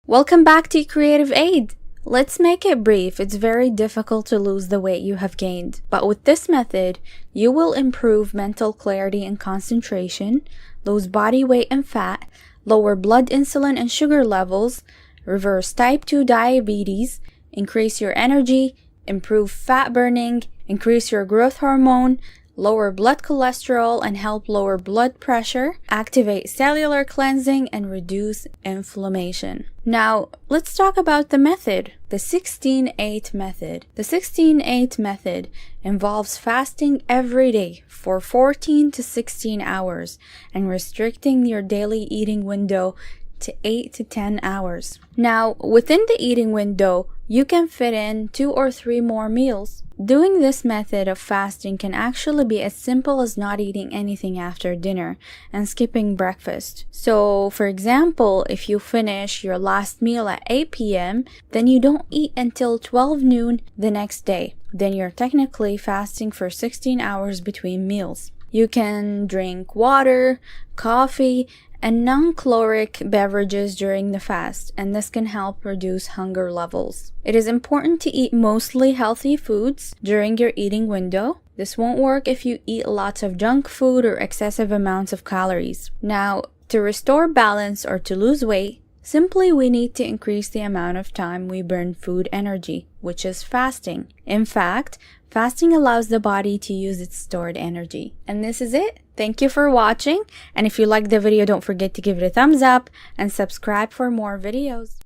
Welcome back to eCreativeAid. Let's make it brief. It's very difficult to lose the weight you have gained, but with this method, you will improve mental clarity and concentration, lose body weight and fat, lower blood insulin and sugar levels, reverse type 2 diabetes, increase your energy, improve fat burning, increase your growth hormone, lower blood cholesterol and help lower blood pressure, activate cellular cleansing, and reduce inflammation. Now, let's talk about the method, the 16-8 method. The 16-8 method involves fasting every day for 14 to 16 hours and restricting your daily eating window to 8 to 10 hours. Now, within the eating window, you can fit in 2 or 3 more meals. Doing this method of fasting can actually be as simple as not eating anything after dinner and skipping breakfast. So, for example, if you finish your last meal at 8 p.m., then you don't eat until 12 noon the next day. Then you're technically fasting for 16 hours between meals. You can drink water, coffee, and non-caloric beverages during the fast, and this can help reduce hunger levels. It is important to eat mostly healthy foods during your eating window. This won't work if you eat lots of junk food or excessive amounts of calories. Now, to restore balance or to lose weight, simply we need to increase the amount of time we burn food energy, which is fasting. In fact, fasting allows the body to use its stored energy. And this is it. Thank you for watching, and if you liked the video, don't forget to give it a thumbs up and subscribe for more videos.